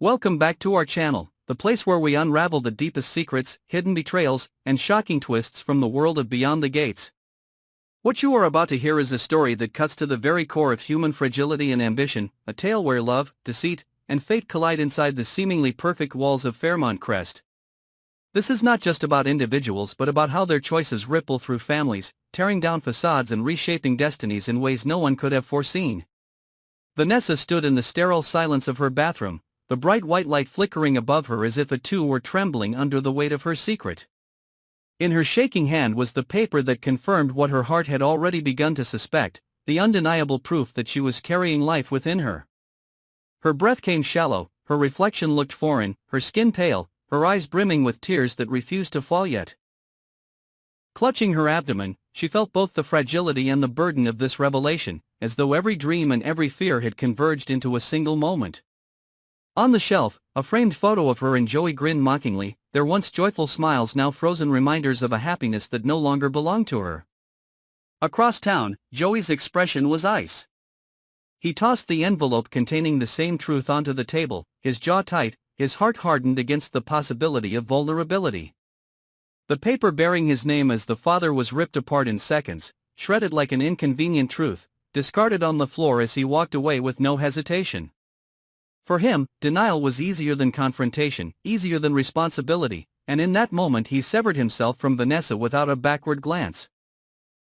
Welcome back to our channel, the place where we unravel the deepest secrets, hidden betrayals, and shocking twists from the world of Beyond the Gates. What you are about to hear is a story that cuts to the very core of human fragility and ambition, a tale where love, deceit, and fate collide inside the seemingly perfect walls of Fairmont Crest. This is not just about individuals but about how their choices ripple through families, tearing down facades and reshaping destinies in ways no one could have foreseen. Vanessa stood in the sterile silence of her bathroom, the bright white light flickering above her as if it too were trembling under the weight of her secret. In her shaking hand was the paper that confirmed what her heart had already begun to suspect, the undeniable proof that she was carrying life within her. Her breath came shallow, her reflection looked foreign, her skin pale, her eyes brimming with tears that refused to fall yet. Clutching her abdomen, she felt both the fragility and the burden of this revelation, as though every dream and every fear had converged into a single moment. On the shelf, a framed photo of her and Joey grinned mockingly, their once joyful smiles now frozen reminders of a happiness that no longer belonged to her. Across town, Joey's expression was ice. He tossed the envelope containing the same truth onto the table, his jaw tight, his heart hardened against the possibility of vulnerability. The paper bearing his name as the father was ripped apart in seconds, shredded like an inconvenient truth, discarded on the floor as he walked away with no hesitation. For him, denial was easier than confrontation, easier than responsibility, and in that moment he severed himself from Vanessa without a backward glance.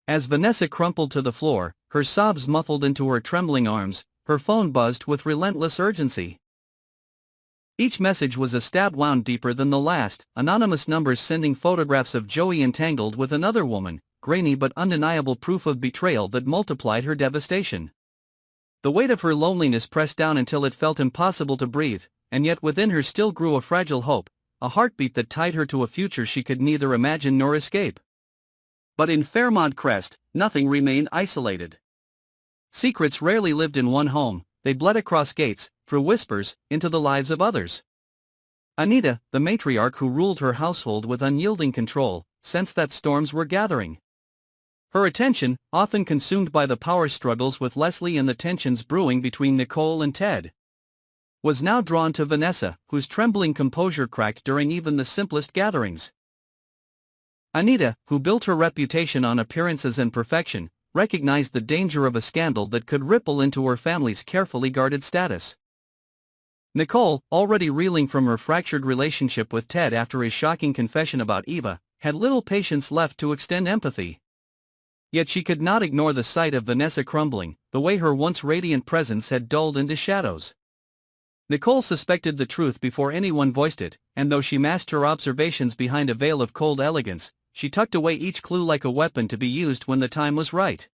As Vanessa crumpled to the floor, her sobs muffled into her trembling arms, her phone buzzed with relentless urgency. Each message was a stab wound deeper than the last, anonymous numbers sending photographs of Joey entangled with another woman, grainy but undeniable proof of betrayal that multiplied her devastation. The weight of her loneliness pressed down until it felt impossible to breathe, and yet within her still grew a fragile hope, a heartbeat that tied her to a future she could neither imagine nor escape. But in Fairmont Crest, nothing remained isolated. Secrets rarely lived in one home, they bled across gates, through whispers, into the lives of others. Anita, the matriarch who ruled her household with unyielding control, sensed that storms were gathering. Her attention, often consumed by the power struggles with Leslie and the tensions brewing between Nicole and Ted, was now drawn to Vanessa, whose trembling composure cracked during even the simplest gatherings. Anita, who built her reputation on appearances and perfection, recognized the danger of a scandal that could ripple into her family's carefully guarded status. Nicole, already reeling from her fractured relationship with Ted after his shocking confession about Eva, had little patience left to extend empathy. Yet she could not ignore the sight of Vanessa crumbling, the way her once radiant presence had dulled into shadows. Nicole suspected the truth before anyone voiced it, and though she masked her observations behind a veil of cold elegance, she tucked away each clue like a weapon to be used when the time was right.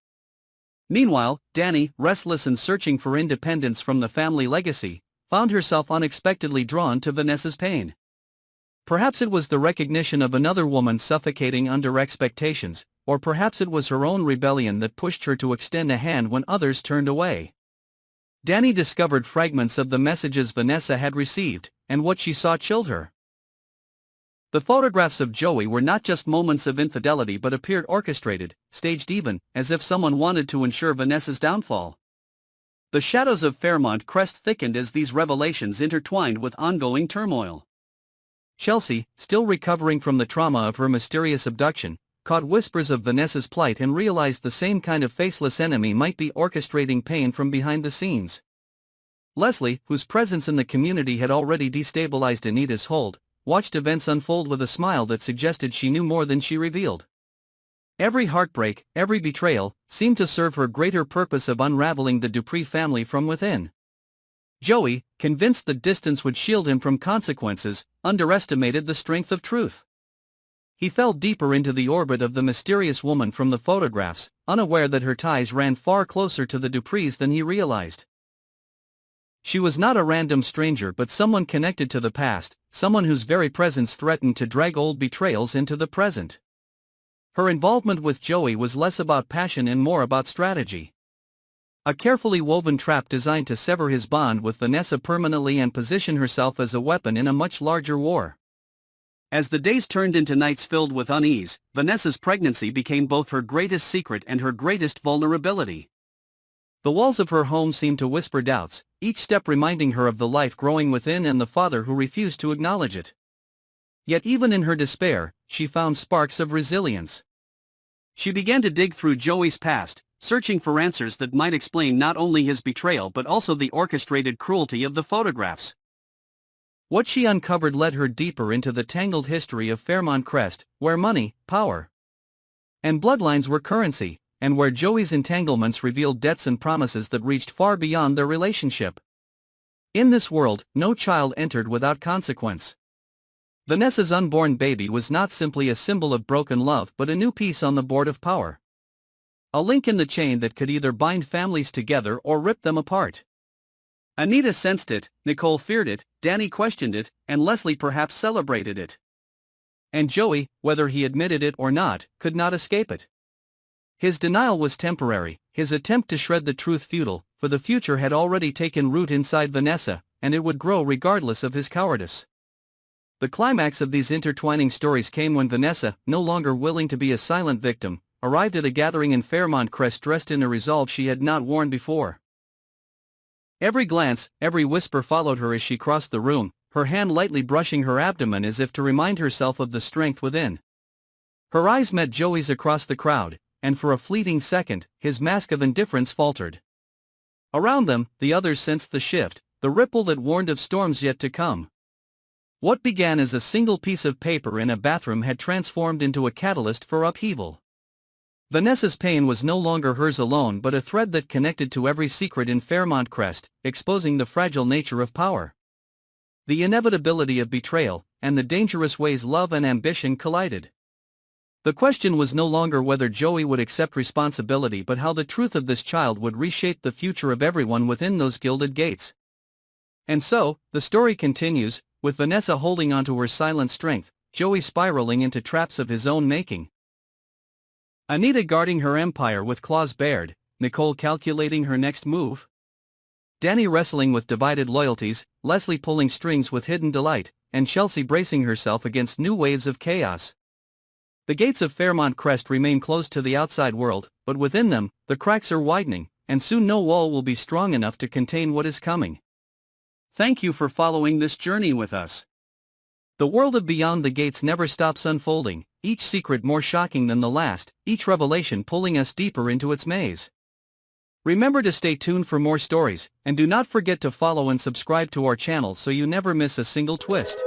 Meanwhile, Dani, restless and searching for independence from the family legacy, found herself unexpectedly drawn to Vanessa's pain. Perhaps it was the recognition of another woman suffocating under expectations, or perhaps it was her own rebellion that pushed her to extend a hand when others turned away. Dani discovered fragments of the messages Vanessa had received, and what she saw chilled her. The photographs of Joey were not just moments of infidelity but appeared orchestrated, staged even, as if someone wanted to ensure Vanessa's downfall. The shadows of Fairmont Crest thickened as these revelations intertwined with ongoing turmoil. Chelsea, still recovering from the trauma of her mysterious abduction, caught whispers of Vanessa's plight and realized the same kind of faceless enemy might be orchestrating pain from behind the scenes. Leslie, whose presence in the community had already destabilized Anita's hold, watched events unfold with a smile that suggested she knew more than she revealed. Every heartbreak, every betrayal, seemed to serve her greater purpose of unraveling the Dupree family from within. Joey, convinced the distance would shield him from consequences, underestimated the strength of truth. He fell deeper into the orbit of the mysterious woman from the photographs, unaware that her ties ran far closer to the Duprees than he realized. She was not a random stranger but someone connected to the past, someone whose very presence threatened to drag old betrayals into the present. Her involvement with Joey was less about passion and more about strategy. A carefully woven trap designed to sever his bond with Vanessa permanently and position herself as a weapon in a much larger war. As the days turned into nights filled with unease, Vanessa's pregnancy became both her greatest secret and her greatest vulnerability. The walls of her home seemed to whisper doubts, each step reminding her of the life growing within and the father who refused to acknowledge it. Yet even in her despair, she found sparks of resilience. She began to dig through Joey's past, searching for answers that might explain not only his betrayal but also the orchestrated cruelty of the photographs. What she uncovered led her deeper into the tangled history of Fairmont Crest, where money, power, and bloodlines were currency, and where Joey's entanglements revealed debts and promises that reached far beyond their relationship. In this world, no child entered without consequence. Vanessa's unborn baby was not simply a symbol of broken love but a new piece on the board of power. A link in the chain that could either bind families together or rip them apart. Anita sensed it, Nicole feared it, Danny questioned it, and Leslie perhaps celebrated it. And Joey, whether he admitted it or not, could not escape it. His denial was temporary, his attempt to shred the truth futile, for the future had already taken root inside Vanessa, and it would grow regardless of his cowardice. The climax of these intertwining stories came when Vanessa, no longer willing to be a silent victim, arrived at a gathering in Fairmont Crest dressed in a resolve she had not worn before. Every glance, every whisper followed her as she crossed the room, her hand lightly brushing her abdomen as if to remind herself of the strength within. Her eyes met Joey's across the crowd, and for a fleeting second, his mask of indifference faltered. Around them, the others sensed the shift, the ripple that warned of storms yet to come. What began as a single piece of paper in a bathroom had transformed into a catalyst for upheaval. Vanessa's pain was no longer hers alone but a thread that connected to every secret in Fairmont Crest, exposing the fragile nature of power, the inevitability of betrayal, and the dangerous ways love and ambition collided. The question was no longer whether Joey would accept responsibility but how the truth of this child would reshape the future of everyone within those gilded gates. And so, the story continues, with Vanessa holding onto her silent strength, Joey spiraling into traps of his own making. Anita guarding her empire with claws bared, Nicole calculating her next move. Danny wrestling with divided loyalties, Leslie pulling strings with hidden delight, and Chelsea bracing herself against new waves of chaos. The gates of Fairmont Crest remain closed to the outside world, but within them, the cracks are widening, and soon no wall will be strong enough to contain what is coming. Thank you for following this journey with us. The world of Beyond the Gates never stops unfolding, each secret more shocking than the last, each revelation pulling us deeper into its maze. Remember to stay tuned for more stories, and do not forget to follow and subscribe to our channel so you never miss a single twist.